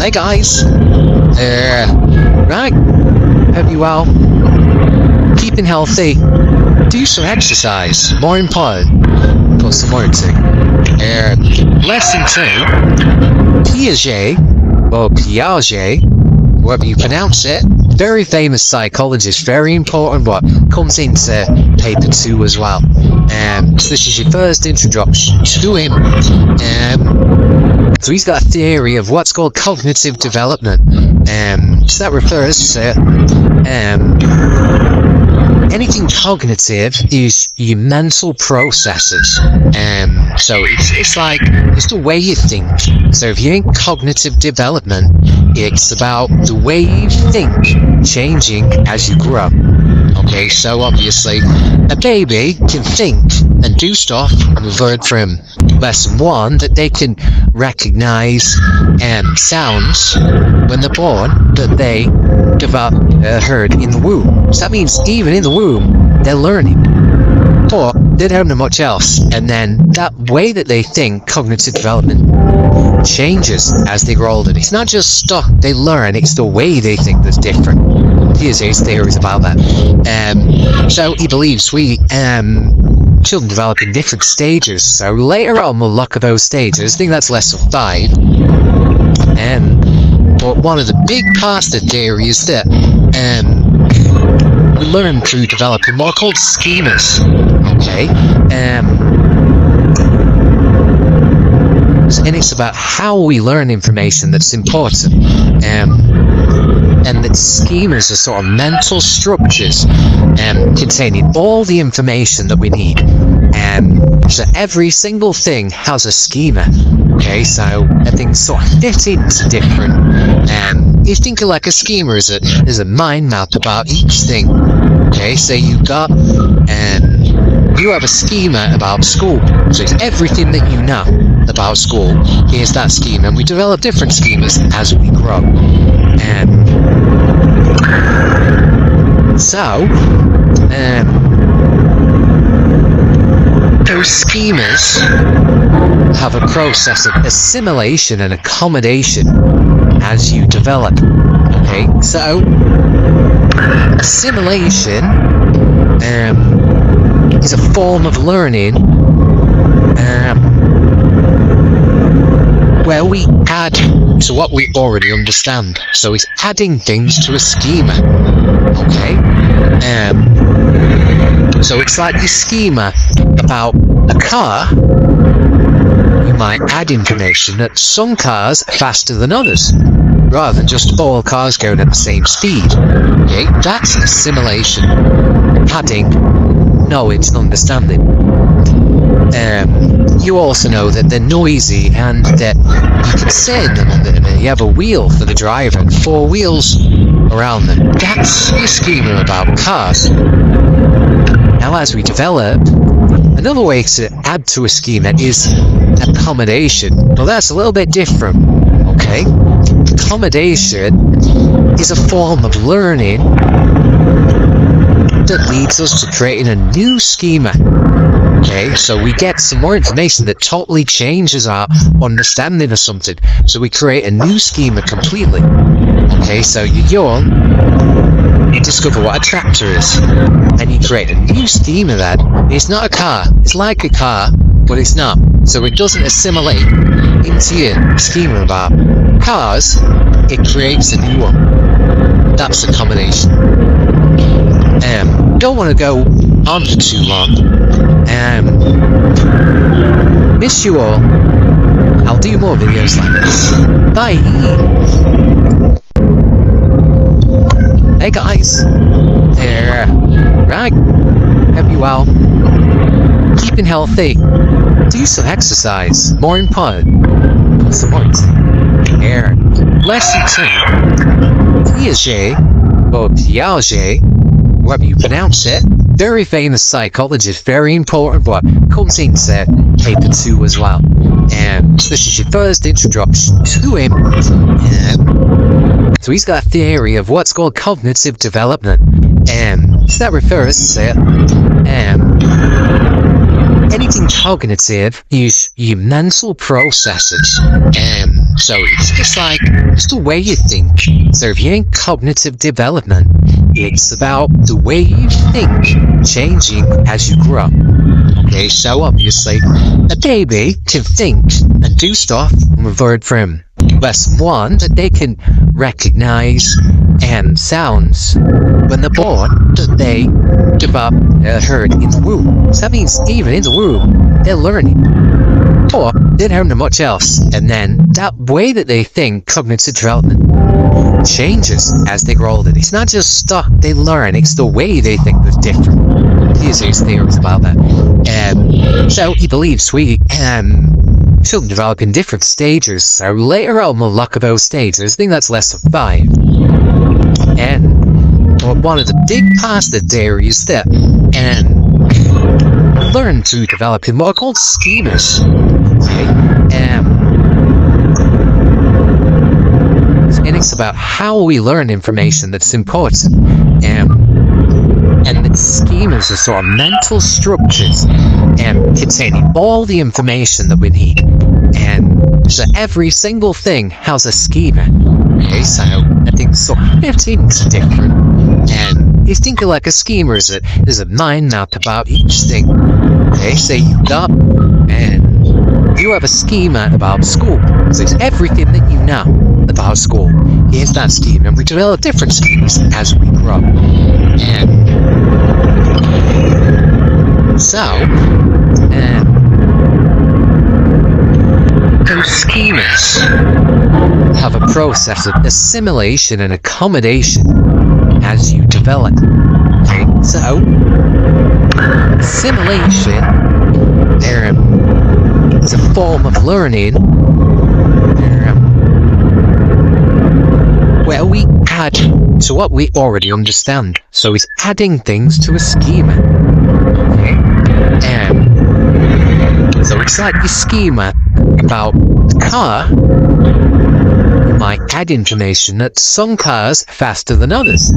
Hey guys, right, hope you well, keeping healthy, do some exercise, more important, put some more into. Lesson 2, Piaget, or Piaget, however you pronounce it, very famous psychologist, very important what comes into paper 2 as well. So this is your first introduction to him. So he's got a theory of what's called cognitive development. So that refers to anything cognitive is your mental processes. So it's the way you think. So if you think cognitive development, it's about the way you think changing as you grow. Okay, so obviously a baby can think and do stuff, and we've learned from lesson 1 that they can recognize sounds when they're born that they heard in the womb. So that means even in the womb they're learning, but they don't know much else. And then that way that they think, cognitive development, changes as they grow older. It's not just stuff they learn, it's the way they think that's different. Here's his theories about that. So he believes children develop in different stages. So later on we'll look at those stages. I think that's lesson 5. But one of the big parts of the theory is that we learn through developing what are called schemas. Okay. And it's about how we learn information that's important. And that schemas are sort of mental structures containing all the information that we need. So every single thing has a schema. Okay, so everything's sort of fit into different. You think of like a schema as a mind map about each thing. Okay, so you have a schema about school. So it's everything that you know about school. Here's that schema, and we develop different schemas as we grow. Those schemas have a process of assimilation and accommodation as you develop. Okay, so assimilation is a form of learning where we add to what we already understand. So it's adding things to a schema. Okay? So it's like the schema about a car. You might add information that some cars are faster than others, rather than just all cars going at the same speed. Okay? That's assimilation. Adding knowledge and understanding. You also know that they're noisy and that you can sit in them, and you have a wheel for the driver and 4 wheels around them. That's the schema about cars. Now as we develop, another way to add to a schema is accommodation. Well, that's a little bit different. Okay? Accommodation is a form of learning that leads us to creating a new schema. Okay, so we get some more information that totally changes our understanding of something. So we create a new schema completely. Okay, so you're young, you discover what a tractor is, and you create a new schema then. It's not a car, it's like a car, but it's not. So it doesn't assimilate into your schema about cars, it creates a new one. That's a combination. Don't want to go on for too long. Miss you all. I'll do more videos like this. Bye. Hey guys. Right. Hope you well. Keeping healthy. Do some exercise. More important. Put some words. Lesson 2. Piaget, or Piaget, however you pronounce it, very famous psychologist, very important what comes into paper 2 as well. So this is your first introduction to him. So he's got a theory of what's called cognitive development. So that refers to anything cognitive is your mental processes. So it's the way you think. So if you ain't cognitive development, it's about the way you think changing as you grow. Okay, so obviously, a baby can think and do stuff and revert from. Lesson 1, that they can recognize sounds when they're born, that they develop heard in the womb. So that means even in the womb, they're learning. Or they don't know much else. And then that way that they think, cognitive development, changes as they grow older. It's not just stuff they learn, it's the way they think that's different. There's theories about that. So he believes children develop in different stages. So later on we'll look at those stages. I think that's lesson 5. And one of the big parts of the theory is that learn to develop in what are called schemas. Okay? And it's about how we learn information that's important. And the schemas are sort of mental structures containing all the information that we need. And so every single thing has a schema. Okay, so I think everything's different. And you think of like a schema is there's a mind map about each thing. Okay, so you have a schema about school. So it's everything that you know about school. Here's that schema, and we develop different schemas as we grow. And so, those schemas have a process of assimilation and accommodation as you develop. Okay, so assimilation is a form of learning where we add to what we already understand. So it's adding things to a schema. Okay? So it's like your schema about the car. You might add information that some cars are faster than others,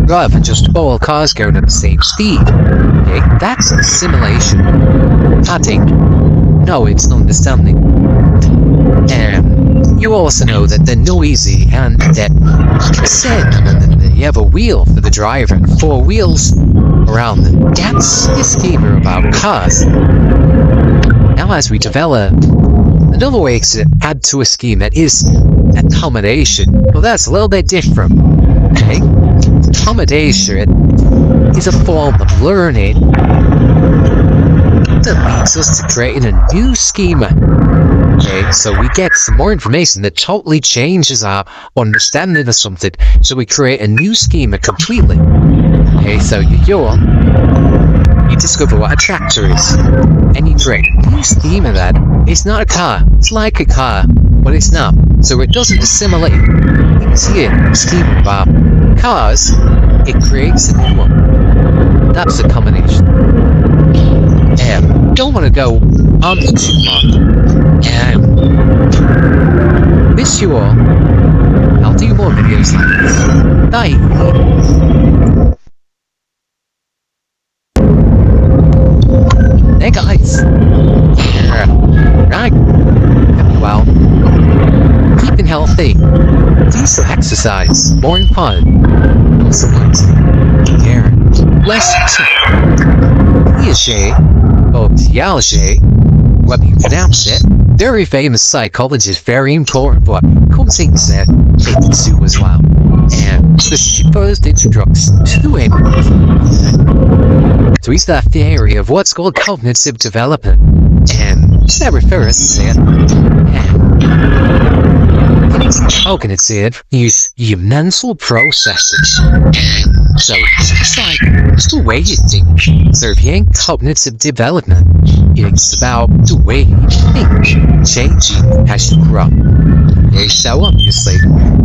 rather than just all cars going at the same speed. Okay? That's assimilation. Adding knowledge and understanding. You also know that they're noisy and that you have a wheel for the driver and 4 wheels around them. That's the schema about cars. Now as we develop, another way to add to a schema is accommodation. Well, that's a little bit different. Okay? Accommodation is a form of learning that leads us to creating a new schema. Okay, so we get some more information that totally changes our understanding of something. So we create a new schema completely. Okay, so you discover what a tractor is, and you create a new schema that it's not a car. It's like a car, but it's not. So it doesn't assimilate into a schema about cars. It creates a new one. That's a combination. Don't want to go on too long. Miss you all. I'll do more videos like this. Bye. Hey guys. Right. Well, keeping healthy. Do some exercise. More important. Also, care. Less or Piaget, whether you pronounce it, very famous psychologist, very important, but Cousing said it too as well. And this is the first introduction to him. So he's that theory of what's called cognitive development. And that refers to it. Cognitive is your mental processes. So it's the way you think. So if you ain't cognitive development, it's about the way you think changing as you grow. Okay, so obviously,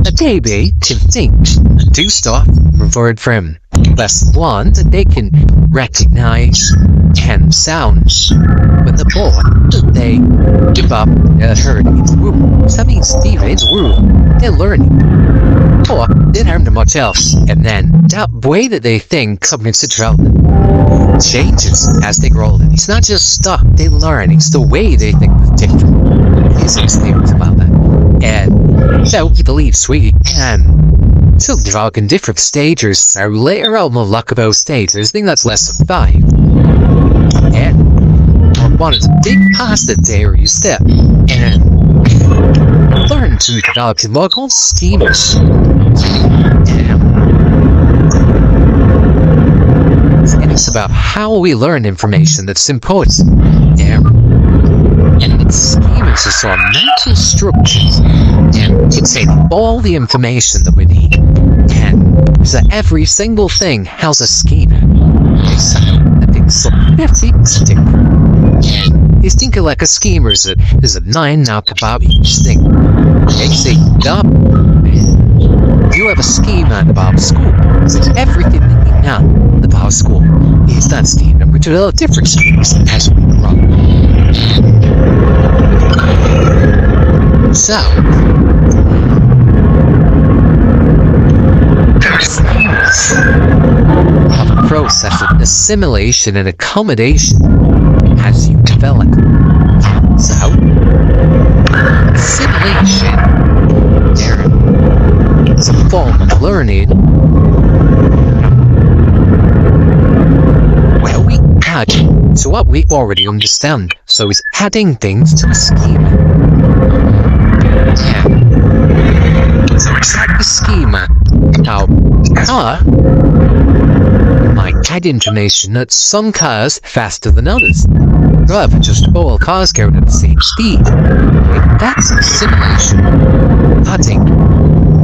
a baby can think and do stuff and revert from. Lesson 1, that they can recognize sounds when they're born, that they develop heard in the womb. So that means even in the womb, they're learning. Or they don't know much else. And then that way that they think, cognitive development, changes as they grow older. It's not just stuff they learn, it's the way they think that's different. There's things about that. And So he believes we can still talk in different stages, so later on we'll look about stages. I think that's lesson 5. And on one is a big positive theory step, and learn to develop local schemas. And it's about how we learn information that's important. And its schemas are sort of mental structures, and contain all the information that we need. And so every single thing has a schema. So I think so. That's different. And you think of like a schema is a line out about each thing. Okay, so you have a schema about school. So everything that you know about school is that schema, which are all different schemas as we grow. So, schemas have a process of assimilation and accommodation as you develop. So, assimilation is a form of learning where we add to what we already understand. So it's adding things to a schema. So it's like the schema. Now, a car might add information that some cars faster than others. However, just all cars going at the same speed. That's assimilation. Adding.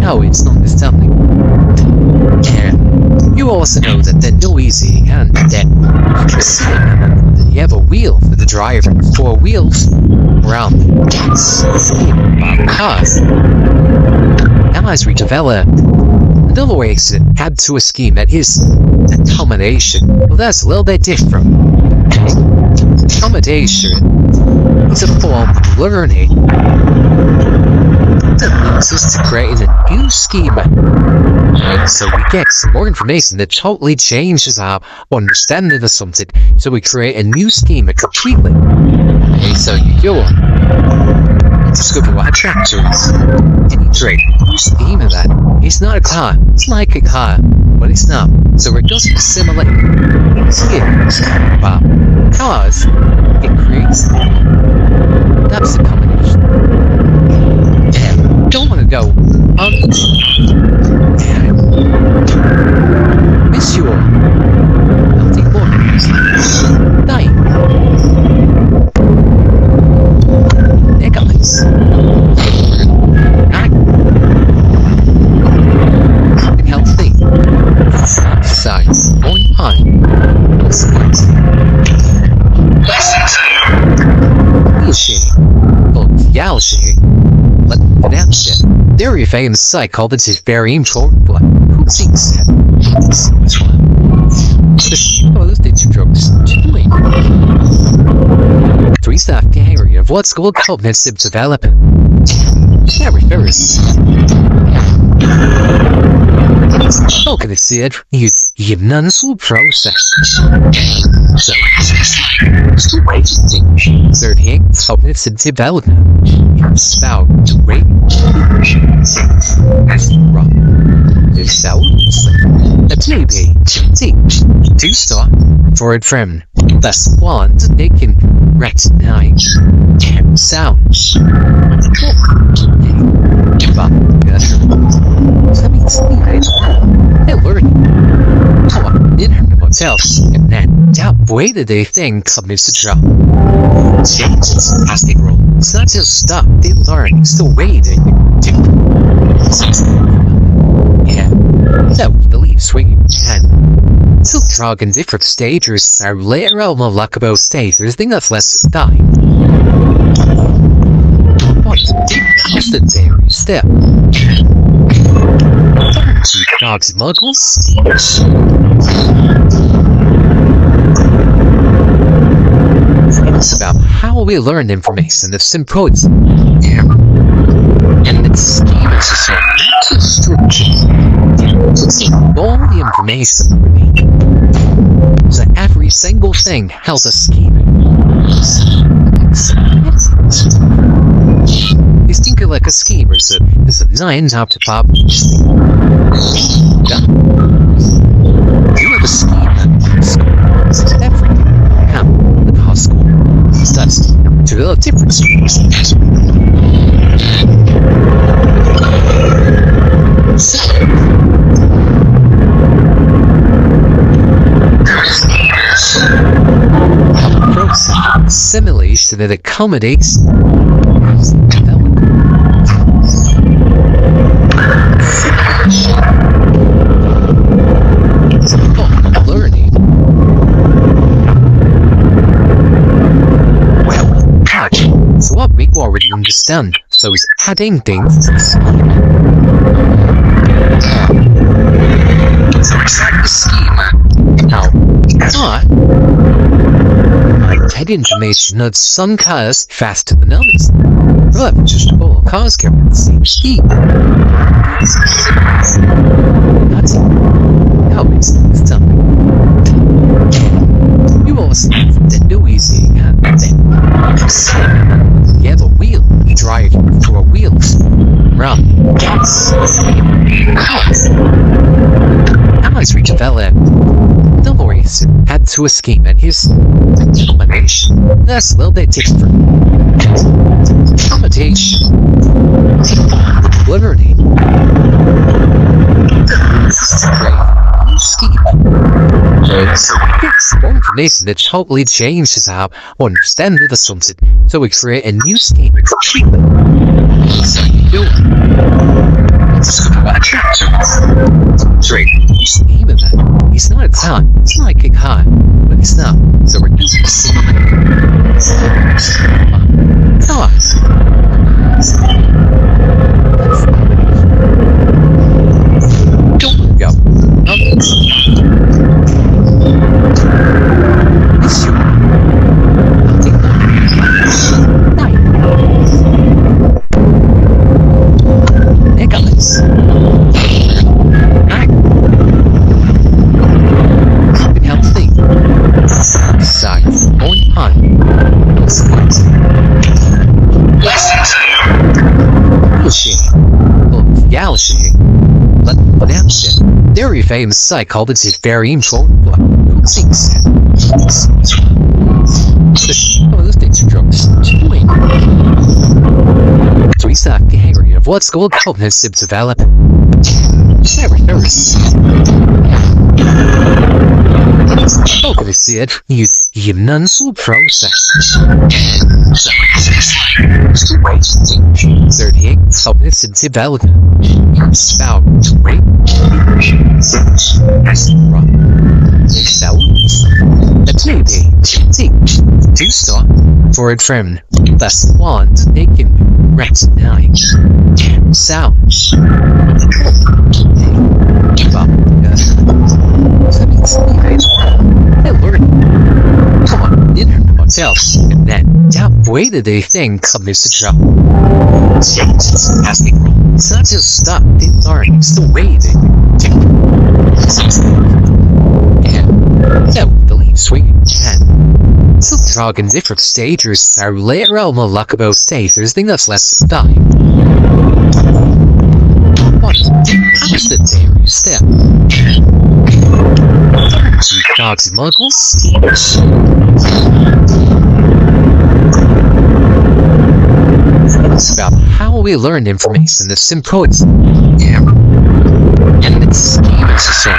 No, it's not understanding. And you also know that they're noisy and that you have a wheel for the driver, 4 wheels around. That's the scheme about cars. Now as we develop, another way to add to a scheme that is accommodation. Well, that's a little bit different. Accommodation is a form of learning that leads us to creating a new schema. And so we get some more information that totally changes our understanding of something. So we create a new schema completely. Okay, so you go on, discover what a tractor is, and you create a new schema that it's not a car. It's like a car, but it's not. So it doesn't assimilate schemas about cars. It creates that's a combination. And don't want to go on. Miss you all. Healthy mornings. Night. Hey guys. Keeping healthy. Exercise. Going on. No sports. But there are famous psychology is very important, but who thinks that? This one. Those digital drugs. Three-staff theory of what's called cognitive development. Very first. Cognitive is a mental process. So it's the way to think. Learning cognitive development is about the way to think as wrong. Yourselves. That may be to start for it from that's one that they can recognize sounds. They're learning in themselves, and then that way that they think comes to drop changes as they grow. It's not just stuff they learn, it's the way they do. Yeah, so we believe swinging can still drug in different stages, so later on we'll look about stages. I think that's less time. What's the theory step? Dogs muggles? It's about how we learn information that's important. And its schemas are so mental structures to see all the information that we need. So every single thing has a schema. You He's thinking like a schemer, so this is designed up to pop. Yeah. You have a scheme that school. Every the house school starts to develop different schemes. Simulation that accommodates development. Learning. Well, so what we already understand, so is adding things. So it's like the schema. Now, but head information of some cars faster than others. But just all cars carry the same speed. That's it. Now it's something. You also have the noisy and then you have a wheel. You drive for a wheel. Round. Yes. As we develop the lawyers had to escape and his combination. That's a little bit different. Accommodation. Liberty. Scheme. It's one information that totally changes how one understands the something. So we create a new scheme. So you do it. Straight. Scheme of that. It's not a time. It's not like a car. But it's not. So we're using the scheme. Thoughts. Don't go. It's you. Nicholas. Keeping healthy. Size. On high. Galaxy. But that's it. Very famous psychology is very important. Oh, those things are drugs. So we start the area of what's called cognitive development. Never first. Cognitive is the mental process. So it's the way to think. 38 cognitive development. It's about rate. As you run. Excel. That's maybe to start for a trim. That's one taking recognize sounds. Come on, internet hotels, and then that way that they think comes to job. Changes as they grow. It's not just stuff they learn, it's the way they think. And that we believe sweet and so talk in different stages are later on the lockable stages, I think that's less time. What? How is the dairy step? Dogs and muggles? It's about how we learn information that's important. Yeah. And it's schema system.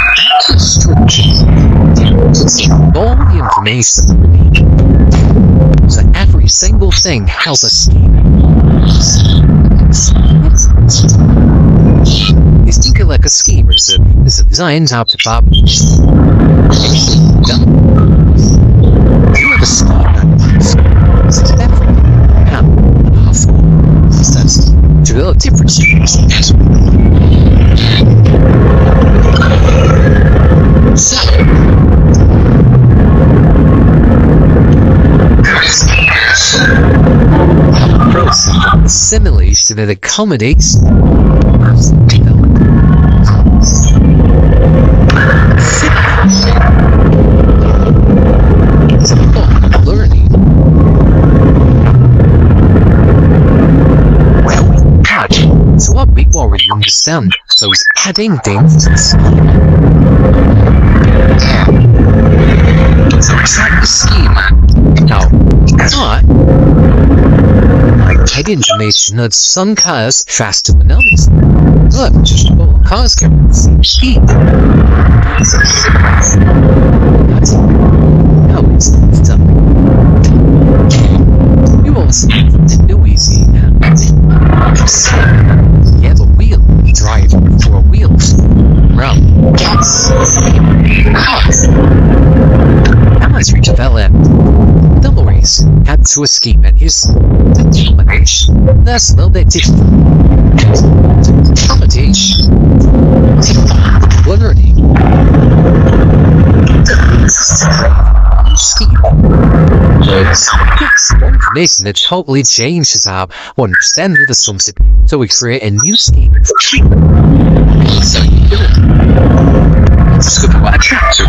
All the information we need. So every single thing has a schema. He's thinking like a schemer, so it's designed top to pop. You have a schema. It's everything. That's to a different schemes. So, process simulation that accommodates learning. Well, already understand those adding things. Yeah. So it's like the schema. Now, not like head information that some cars faster than others. Look, just all cars can speed. That's a sequence. That's it. No, it's done. You also do easy now. Yeah, the wheel drive for wheels. Round. Yes. As we developed, the lorries had to escape at his determination. That's a little bit different. Accommodation. Learning. Scheme. Information that totally changes how we understand the something, so we create a new scheme for treatment. So you do it. Let's look at what attracts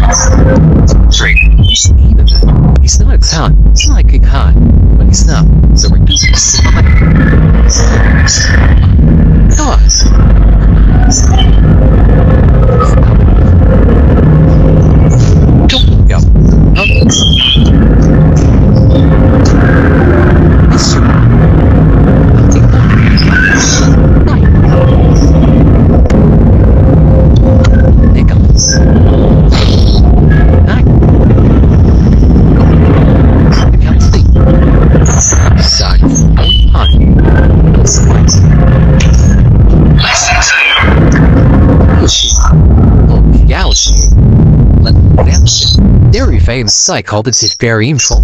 He's not a car. It's like a car, but he's not. So we're using similar cars. Don't go. Very famous psychology very influential.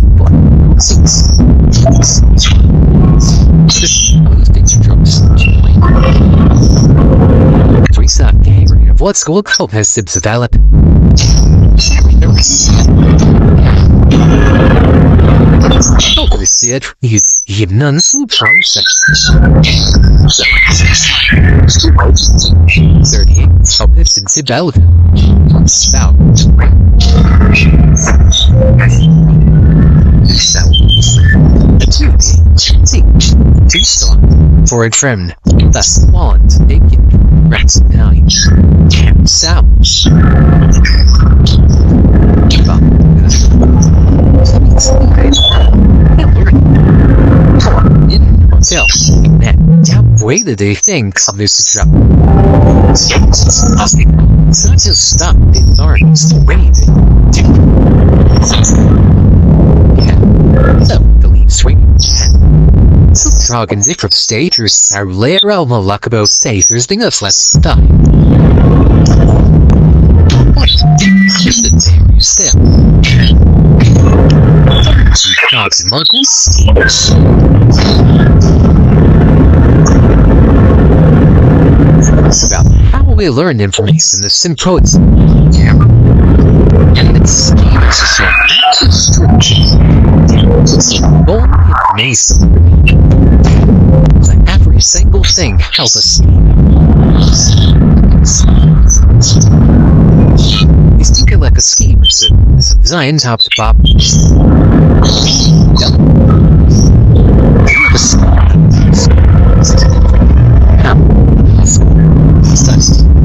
Three-star theory of what school cognitive develop. This is immense process. 30 cognitive development. Spout. Two-star for a trend. Thus, one taken. Rats 9. Sounds. Way that they think of this job. Such a stop these arms the way they do. Yeah. So the leaves swing. So drug and different stages are later on the lockable stages being a flat stop. What is the theory step? Dogs and muggles. It's about how we learn information in the symptoms. And its scheme is so structures. It's all information. Like every single thing helps us. He's thinking like a scheme. It's designed top to bottom.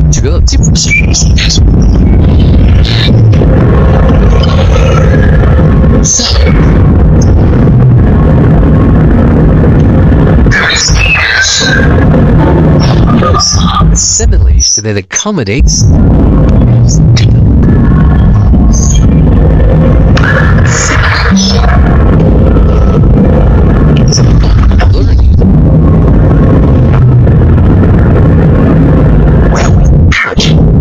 To go to similarly, so that accommodates learning.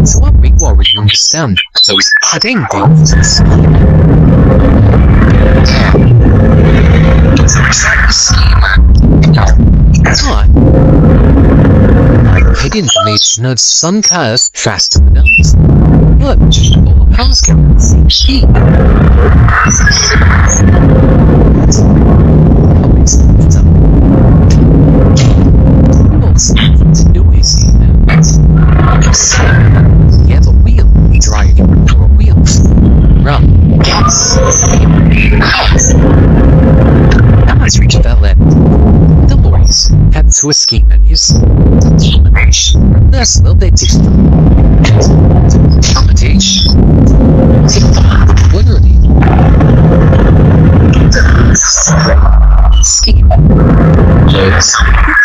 So what we already understand, so it's adding things. So it's like the schema. That's why. Like information that some cars faster than others. Look, just all cars can speed. Yeah, the wheel we drive for wheels. Run. Now as we develop, the lorries had to escape at his determination. that's a little bit different. Accommodation. Literally. Scheme.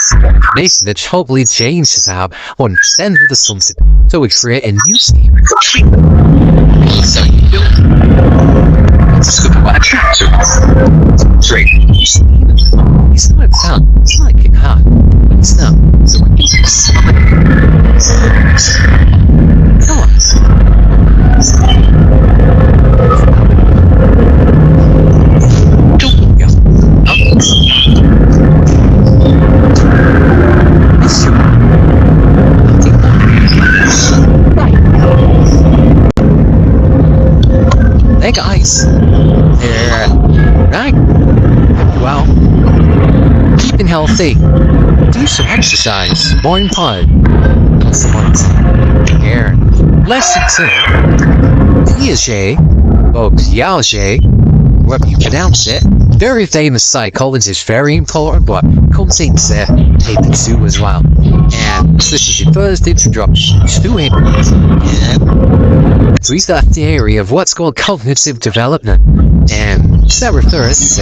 Information that totally changes how one understands the something. So we create a new scheme. So you do it. Discover what attracts you. Great. It's not a town. It's like a car. But it's not. So we do this. Come on. Hey guys, right, well, keeping healthy, do some exercise, more important, here, lesson 2, Piaget, or Piaget, whatever you pronounce it, very famous psychologist, very important, but comes into paper 2 as well, and this is your first introduction to him, so he's got a theory of what's called cognitive development, and that refers to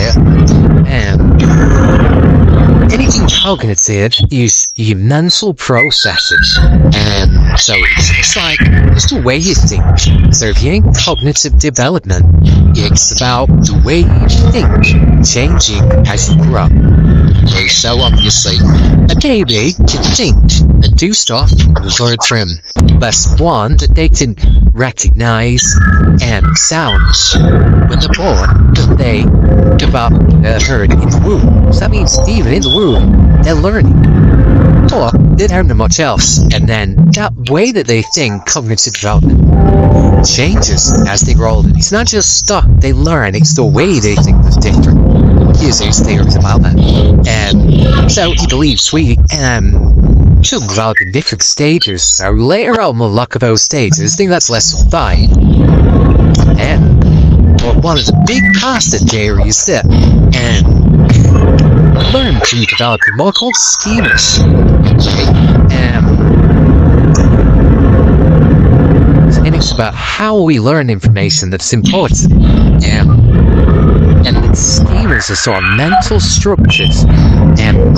anything cognitive is your mental processes, and so it's like it's the way you think. So if you ain't cognitive development, it's about the way you think changing as you grow. Okay, so obviously a baby can think and do stuff and learn from lesson 1 that they can recognize sounds when they're born that they heard in the womb. So that means even in the womb they're learning, or they don't know much else, and then that way that they think, cognitive development, changes as they grow older. It's not just stuff they learn, it's the way they think that's different. Here's his theories about that. So he believes we should develop in different stages, so later on we'll look at those stages. I think that's lesson 5. But one of the big parts of theory is that learn to develop more called schemas. Okay? And it's about how we learn information that's important. And the schemas are sort of mental structures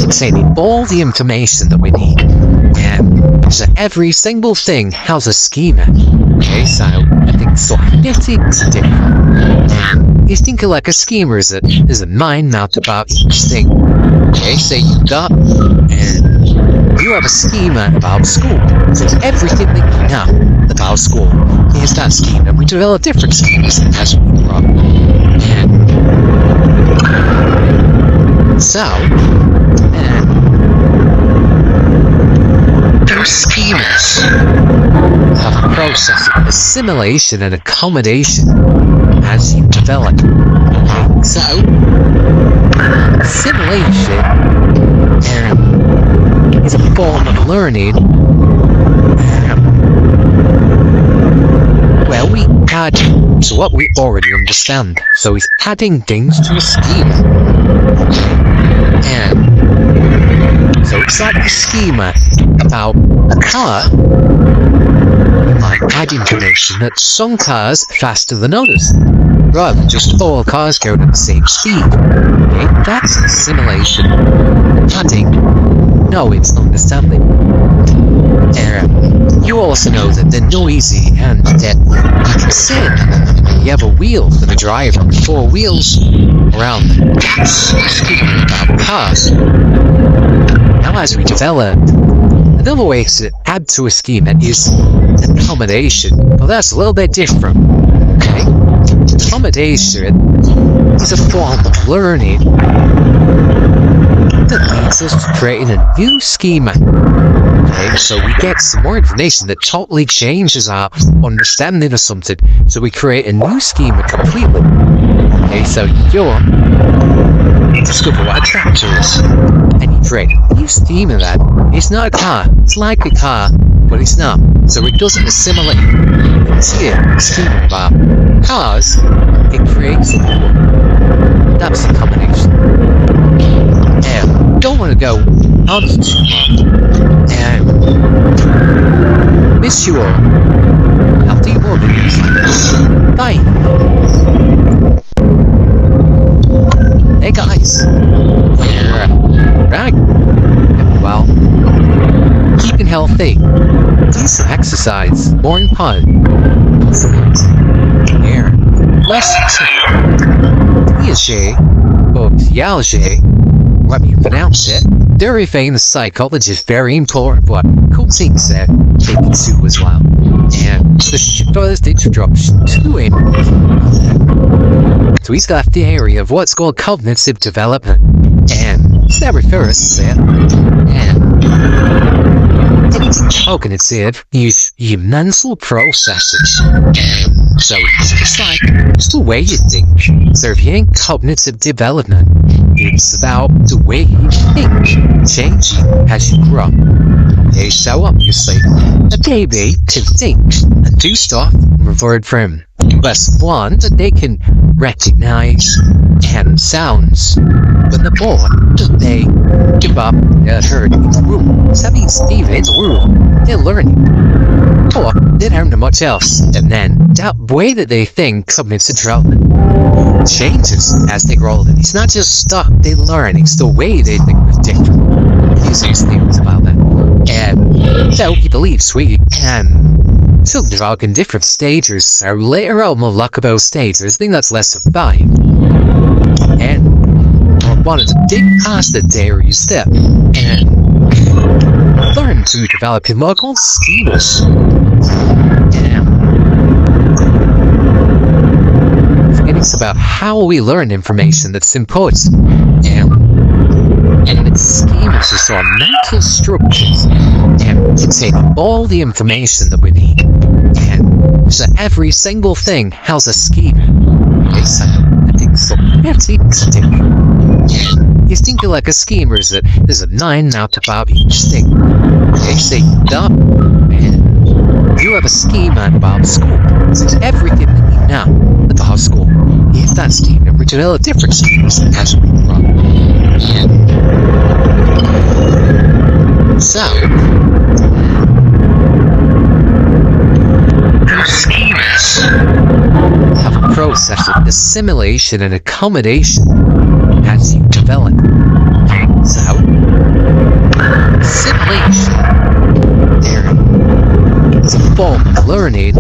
containing all the information that we need. So every single thing has a schema. Okay, so I think sort of knitting's different. You think of like a schema as a mind map about each thing. Okay, so you have a schema about school. So it's everything that you know about school. Here's that schema. We develop different schemas as we grow. Those schemas have a process of assimilation and accommodation as you develop. Okay, so assimilation is a form of learning where we add to what we already understand. So it's adding things to a schema. So it's like a schema about a car. You might add information that some cars are faster than others, rather than just all cars going at the same speed. Okay? That's assimilation. Adding knowledge, understanding. You also know that they're noisy and that you can sit and you have a wheel for the driver and 4 wheels around. That's a schema about cars. Now as we develop, another way to add to a schema is accommodation. Well, that's a little bit different. Okay? Accommodation is a form of learning that leads us to creating a new schema. Okay, so we get some more information that totally changes our understanding of something. So we create a new schema completely. Okay, so you discover what a tractor is, and you create a new schema that it's not a car. It's like a car, but it's not. So it doesn't assimilate. It's here, a schema about cars. It creates a new one. That's the combination. Don't want to go on too long. wish you all healthy organisms. Bye. Hey guys. Right. Well, keeping healthy. Do some exercise. More important. Here. Less Piaget, or Piaget, let me pronounce it. Very famous psychologist, very important, but cool things that they can do as well. And the first introduction to him. So he's got the area of what's called cognitive development. And that refers to it. And anything cognitive is your mental processes. So it's like, it's the way you think. So if you ain't cognitive development, it's about the way you think, changing as you grow. Okay, so obviously, a baby can think and do stuff and revert from lesson 1 that they can recognize and sounds. But the more that they give up heard in the room, so that means even in the room, they're learning. Or they don't know much else, and then that way that they think cognitive development changes as they grow older. It's not just stuff they learn, it's the way they think is different. These things about that. And so he believes we can still develop in different stages, so later on we'll look about stages. I think that's less of 5. And I wanted to dig past the dairy step and learn to develop in local schemas. It's about how we learn information that's important. And its schemas is our mental structures. And to take all the information that we need. And so every single thing has a schema. It's I think so. That's interesting. And you think like a schema is that there's a 9 out of 5 each thing. They say dumb. And you have a schema about school. So it's everything that you know about school. If that schema, we develop different schemas as we grow. And so, those schemas have a process of assimilation and accommodation as you develop. So, assimilation, there is a form of learning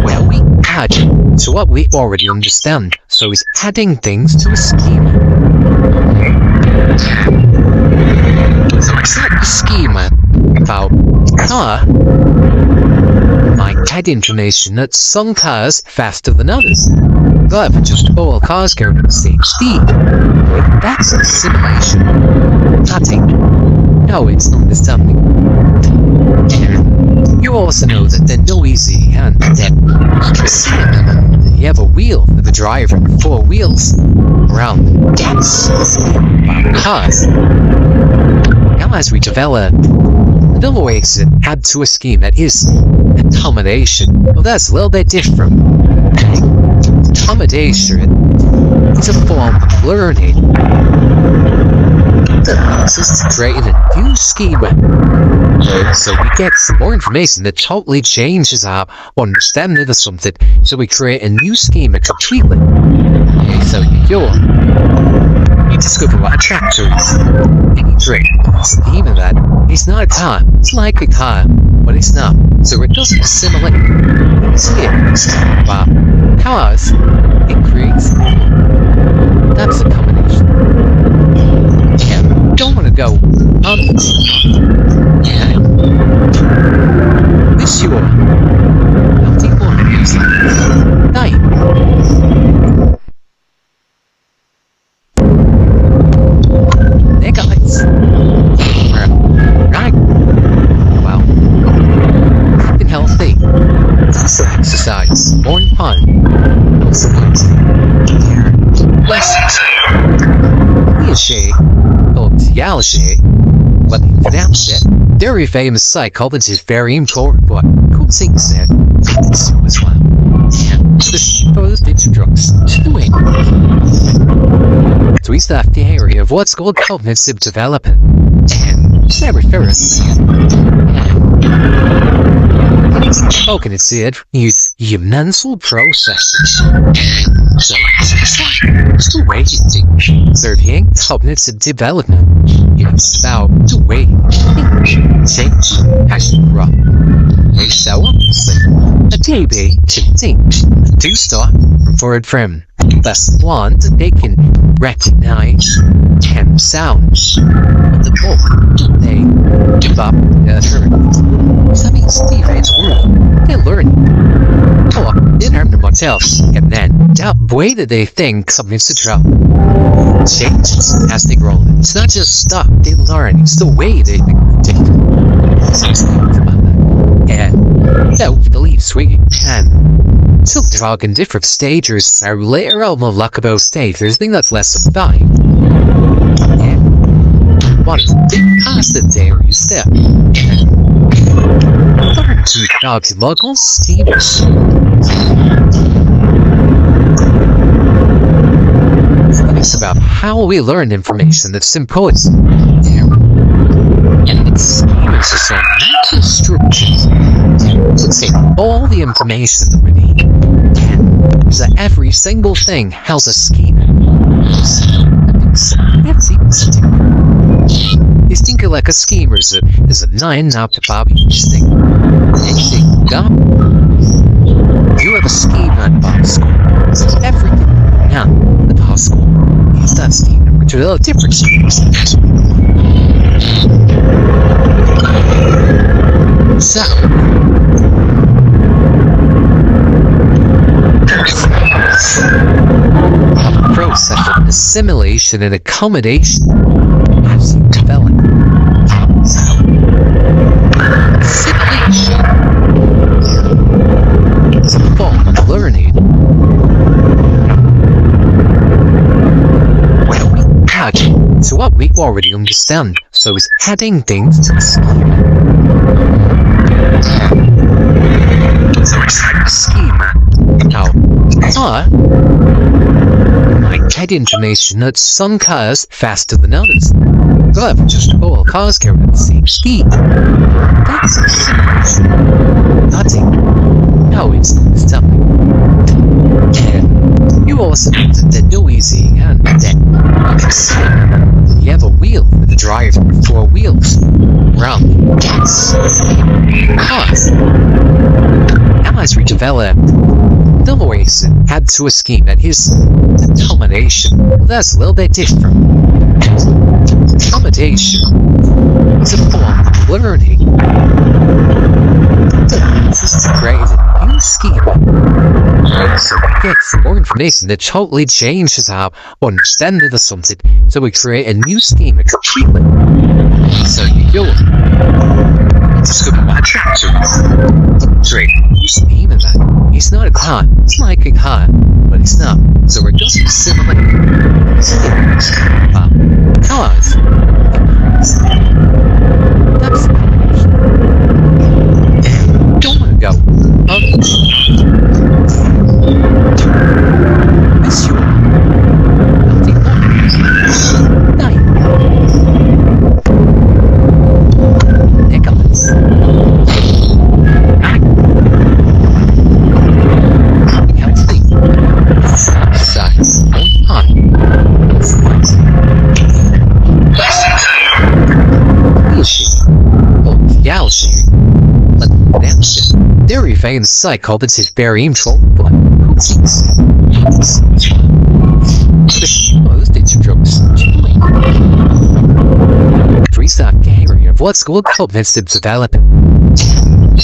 where we add to what we already understand. So it's adding things to a schema. So it's like a schema about a car might add information that some cars faster than others. However, just all cars going at the same speed. That's assimilation. Adding. No, it's not understanding. And you also know that they're noisy and that you have a wheel for the driver and 4 wheels around. That's about cars. Now as we develop another way to add to a scheme that is accommodation, well that's a little bit different. Accommodation is a form of learning that allows us to create a new schema. So we get some more information that totally changes our understanding of something. So we create a new schema completely. Okay, so you discover what a tractor is. And you create a schema that it's not a car. It's like a car, but it's not. So it doesn't assimilate. It's here. But cars, it creates. That's a combination. Yeah, don't want to go on. Yeah. Wish you all healthy organisms. Night. Hey guys. Right. Well, keeping healthy. Exercise. More fun. Less Piaget, or Piaget, let me pronounce it. Very famous psychologist, very important, but cool things that so as well. And the first introduction to it. So he's left the area of what's called cognitive development. And Seriferous. Cognitive is your mental processes. So it's the way you think. So if you ain't cognitive development, it's about the way you think, change, as you grow. They so a baby can think, to start forward from less one that they can recognize 10 sounds of the book they give up their turn. That means Steven's world, they're learning. In terms of themselves, and then that way that they think something's to trouble changes as they grow. It's not just stuff they learn, it's the way they think. And self-beliefs we can still talk in different stages, so later on the luckable stages, I think that's less of time. And one positive there is that learn to talk to local stages. It's about how we learn information that's important. And it's a mental structures to take all the information that we need. And so every single thing has a scheme. That's easy. You think of like a schema is a 9 out to Bobby each thing. Anything up. You have a schema in Bosco. So everything now the Bosco is that schema, which are all different schemes. So the process of assimilation and accommodation as you develop. So assimilation is a form of learning where we add to what we already understand. So it's adding things to the schema. So it's like a schema. Now, might get information that some cars faster than others. But just all cars carry the same speed. That's assimilation. Nothing. No, it's something. And you also know that they're noisy and that you have a wheel with a driver with 4 wheels. Round. Cars. As we developed, the voice had to a scheme that his accommodation, that's a little bit different. Accommodation is a form of learning. This is created a new scheme. So we get more information that totally changes how we understand it or something. So we create a new scheme completely. So you go. It's good to watch that. Great. You scheme in that. It's not a car. It's like a car, but it's not. So we're just assimilating cars. That's don't want to go. Miss you. Night. Nicholas. Very famous psychopath is very info, but who's most drugs? Three-stop area of what's called cognitive development.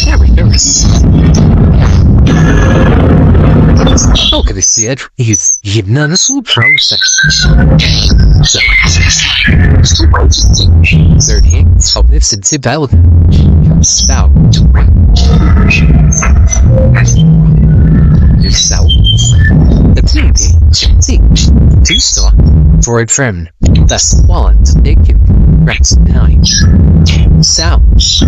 Very nervous. Cognitive is your mental process. So it's the way to think. Third, cognitive development comes about to yourself. The TV, to start for a friend. That's one they can recognize sounds.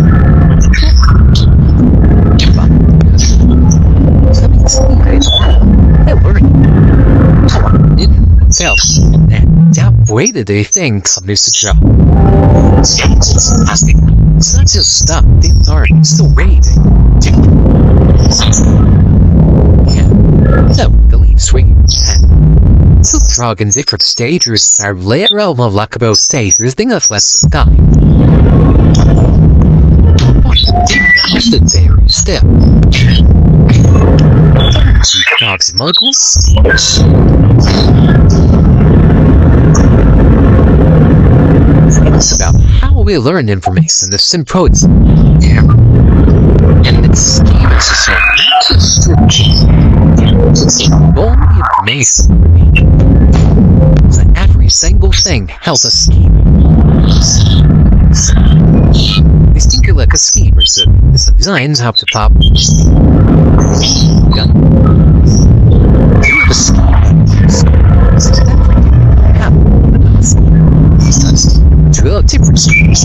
That way that they think something's to show. Fantastic. It's not just stuff. The authority is still waiting. Yeah. So, the leaf swinging pen. So, dragons ifrit stagers are later of Lakabo stagers thing of less time. What the theory step? Dogs muggles? It's about how we learn information, the symposium. Yeah. And it's even so only information that every single thing held a scheme. These think like a scheme, so the designs have to pop. Yeah. The scheme. To a different schemes.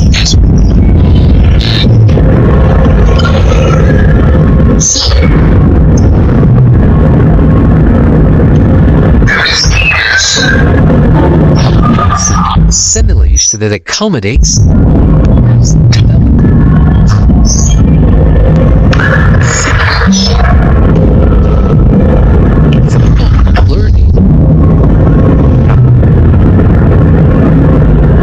Simulation that accommodates learning.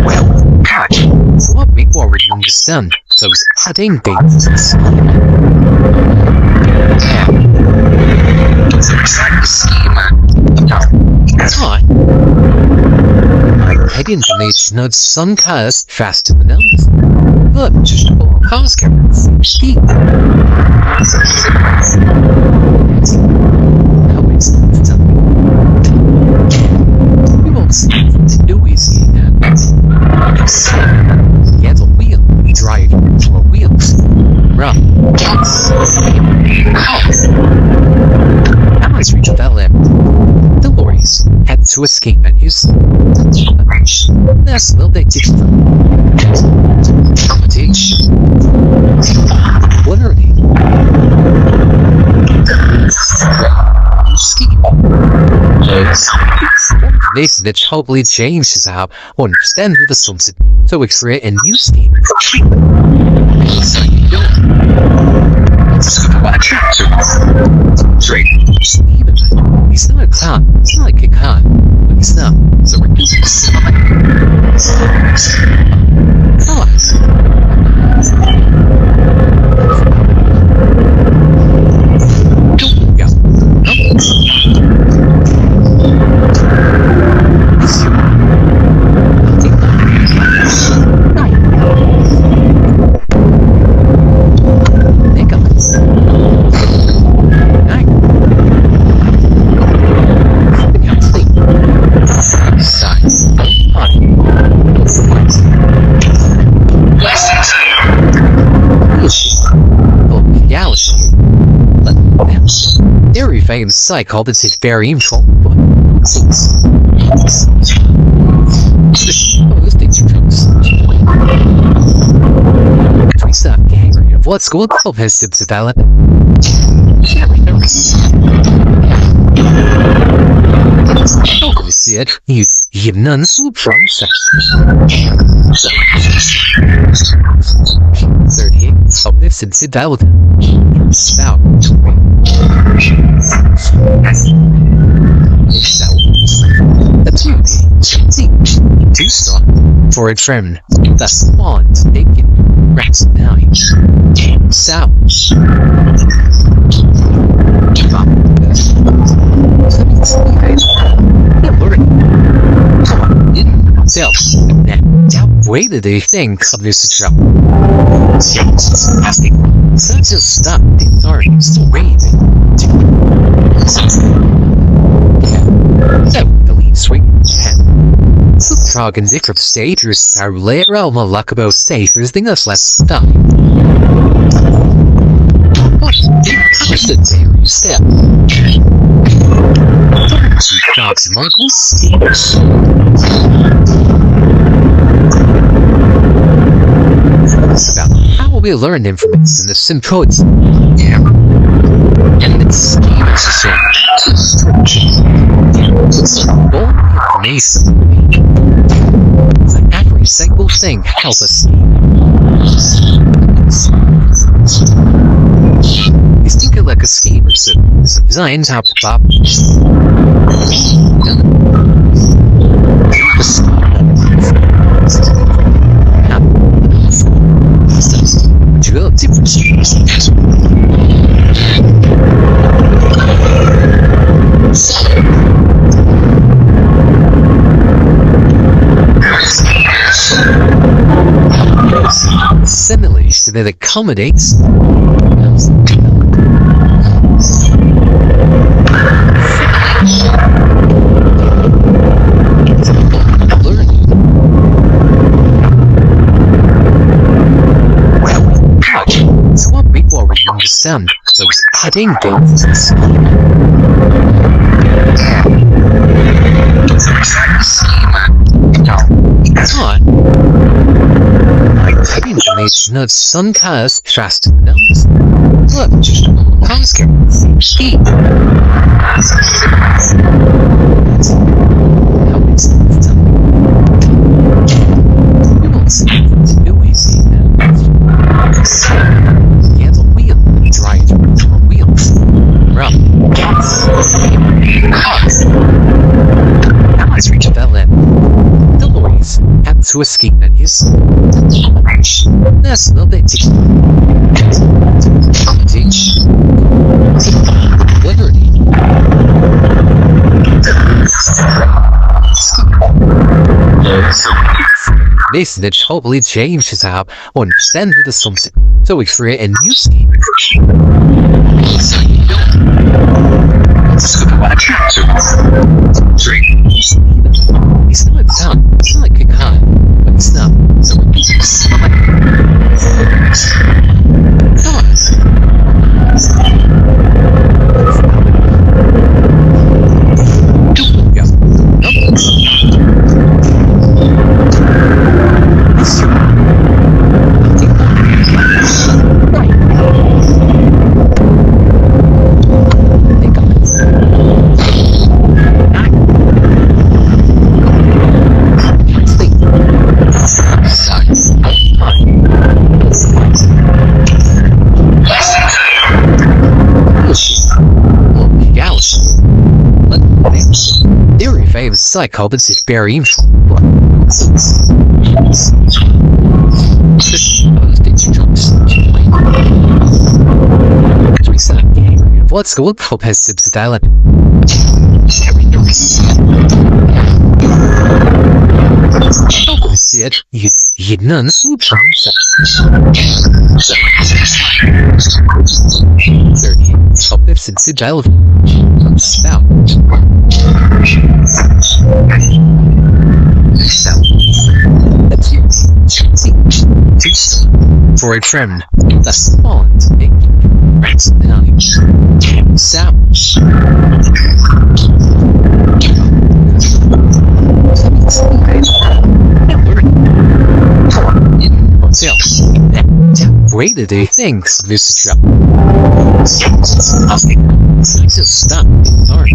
Well, catch. So what we already understand. So it's adding things. Yeah. It's exactly the scheme. No, that's right. Head information of some cars faster than others. But just all cars cameras. Speed. How is that? We won't see the noise in that. Yeah, the wheel. We drive to our wheels. Right. Now let's reach that level. The lorries had to escape menus. That's a little bit different. Accommodation. Learning. Scheme. This that totally changes how we understand the something. So we create a new scheme. So you don't. He's not a con. It's not like a con. But he's not. So we're using Very famous cycle that is very info. Oh, this thing's we stop angry of what's going on has to develop. Oh, we see it. You've none so process. Third hit, so this is developed. Spout. Two stop for a friend. The spawn taken rats nine. South. Self. Where did they think of this trouble? Such a stop. The authority is still waiting. So, the lead swing. So, dragons ifrit stagers are later on Lakabo stagers thing of less stuff. What is the theory step? Dogs muggles? It's about how we learn information in the symposium. Yeah. And it's even so structured. It's all information. It's like every single thing help us. Is thinking like a schemer, so design top to pop. Similarly, so that accommodates learning. So what we already understand, so it's adding things. Not sun cars trust numbers. Look, cars can speed. How is that? You won't see it. You will see that. Yeah, the wheel. Drive the wheels. Run. Cars. Now let's reach that end. The noise. Had to escape menus. That's a little bit teach. Liberty. This that hopefully changes how we understand the something. So we create a new scheme. So you don't. So watch out. It's not a sound. It's not like a car. But it's not. So it's not like psychopaths is very info. What's the work for passive style? Said you none swoop from 30 objects in sigil spout. For a friend, the spawned rats down. Sound. Way to do things, Mr. Trump. Just stop. Sorry.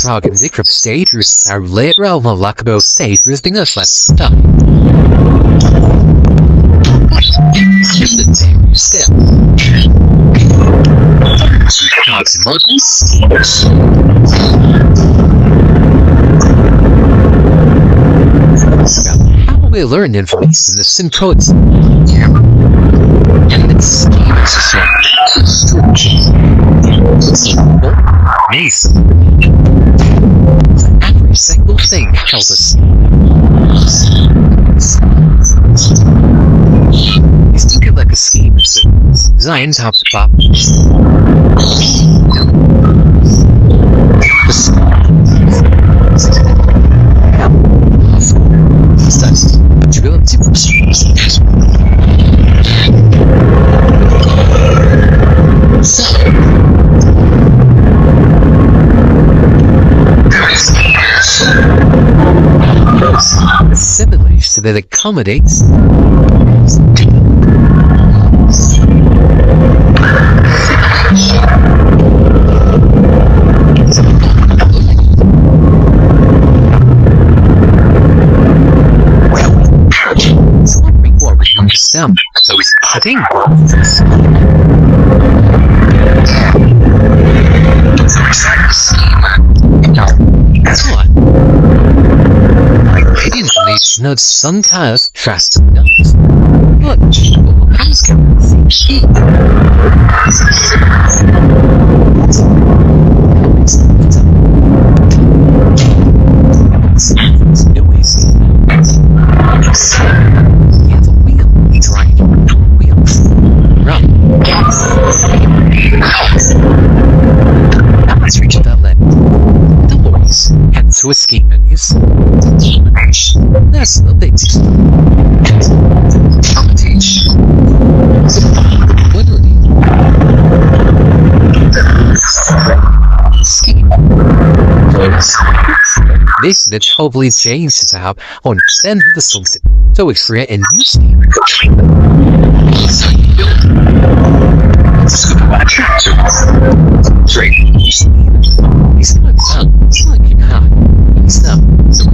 Target Zikrup stages are literal Malakabo stages being a flat stuff. The same step. How we learn information in the sim codes? And it's every single thing helps us. He's thinking like a scheme. Zion's top to pop. Similarly, so that accommodates not some kind of trust. Look, how's let's reach that limit. The boys head to escape menus. That's the big literally. Escape. This that hopefully changes how on send the sunset. So we create a new scheme. He's not sound. It's like you have. He's not. So